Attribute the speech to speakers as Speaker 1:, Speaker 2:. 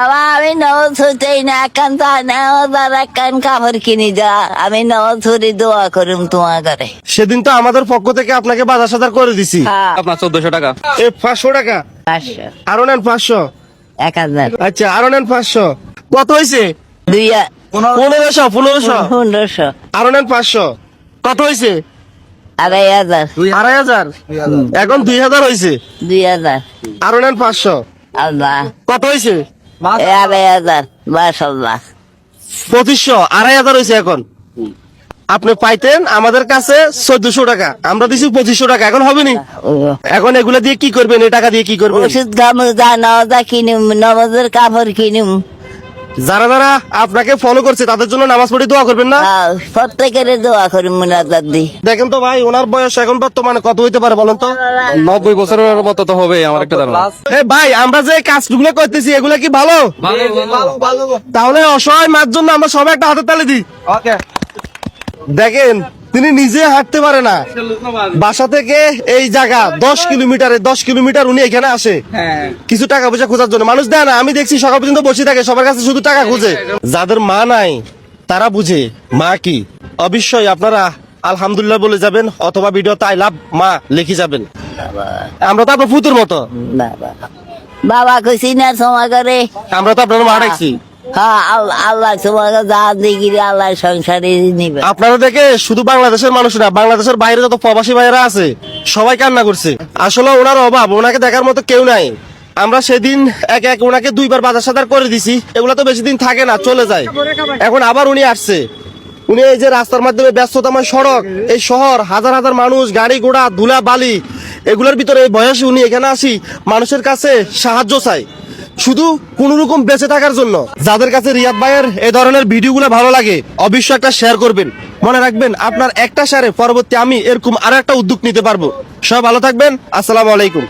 Speaker 1: বাবা আমি নামাজ হইতেই না একান নামাজ আর একান কাপড় কিনি যা আমি নামাজ ধরে দোয়া করুম তোমার ঘরে।
Speaker 2: সেদিন তো আমাদের পক্ষ থেকে আপনাকে বাজার সাজার করে দিছি।
Speaker 1: হ্যাঁ
Speaker 3: আপনার 1400 টাকা।
Speaker 2: 500 টাকা
Speaker 1: 500
Speaker 2: আরো নেন 500।
Speaker 1: 1000
Speaker 2: আচ্ছা আরো নেন 500। কত হয়েছে? 1500।
Speaker 1: 1500
Speaker 2: আরো নেন 500। কত হয়েছে?
Speaker 1: 2500
Speaker 2: 2500। এখন 2000 হয়েছে।
Speaker 1: 2000
Speaker 2: আরো নেন 500।
Speaker 1: আল্লাহ
Speaker 2: কত হয়েছে?
Speaker 1: 2500 মাশাআল্লাহ
Speaker 2: 2500। 2500 হয়েছে এখন। আপনি পাইতেন আমাদের কাছে 1400 টাকা, আমরা দিছি 2500 টাকা। এখন হবে নি? এখন এগুলা দিয়ে কি করবেন? এই টাকা দিয়ে কি করবেন?
Speaker 1: ওষুধ গামু যা নামাজ কিনুম নামাজের কাপড় কিনুম।
Speaker 2: যারা যারা আপনাকে ফলো করছে তাদের জন্য নামাজ পড়ে দোয়া করবেন না?
Speaker 1: প্রত্যেকের দোয়া করুম মুনাজাত দি।
Speaker 2: দেখেন তো ভাই, ওনার বয়স এখন বর্তমানে কত হইতে পারে বলেন তো?
Speaker 3: 90 বছরের মতো তো হবে আমার একটা ধারণা।
Speaker 2: ভাই আমরা যে কাজগুলো করতেছি এগুলা কি ভালো? তাহলে অসহায় মার জন্য আমরা সবাই একটা হাতের তালি দিই। দেখেন তিনি নিজে হাঁটতে পারে না, বাসা থেকে এই জায়গা 10 কিলোমিটার উনি এখানে আসে কিছু টাকা পয়সা খোঁজার জন্য। মানুষ দেয় না, আমি দেখছি সকাল পর্যন্ত বসে থাকে, সবার কাছে শুধু টাকা খুঁজে। যাদের মা নাই তারা বুঝে মা কি। অবশ্যই আপনারা আলহামদুলিল্লাহ বলে যাবেন অথবা ভিডিওতে আই লাভ মা লিখে যাবেন। আমরা তো আপনার ফুতুর মতো,
Speaker 1: বাবা বাবা কইছি না তোমার ঘরে।
Speaker 2: আমরা তো আপনার মা ডাকছি।
Speaker 1: হ্যাঁ আল্লাহ তোমাকে যা দিগি আল্লাহ সংসারে নিবে।
Speaker 2: আপনারা দেখে শুধু বাংলাদেশের মানুষ না, বাংলাদেশের বাইরে যত প্রবাসী ভাইয়েরা আছে সবাই কান্না করছে। আসলে ওনার অভাব, ওনাকে দেখার মতো কেউ নাই। আমরা সেদিন এক এক ওনাকে 2বার বাজার সাজার করে দিছি, এগুলা তো বেশি দিন থাকে না, চলে যায়। এখন আবার উনি আসছে। উনি এই যে রাস্তার মাধ্যমে ব্যস্ততাময় সড়ক, এই শহর, হাজার হাজার মানুষ, গাড়ি ঘোড়া, ধুলা বালি, এগুলোর ভিতরে এই বয়সে উনি এখানে আসি মানুষের কাছে সাহায্য চাই, শুধু কোন রকম বেঁচে থাকার জন্য। যাদের কাছে রিয়াদ ভাইয়ের এই ধরনের ভিডিওগুলো ভালো লাগে অবশ্যই একটা শেয়ার করবেন। মনে রাখবেন আপনার একটা শেয়ারে পরবর্তী আমি এরকম আরো একটা উদ্যোগ নিতে পারবো। সবাই ভালো থাকবেন। আসসালামু আলাইকুম।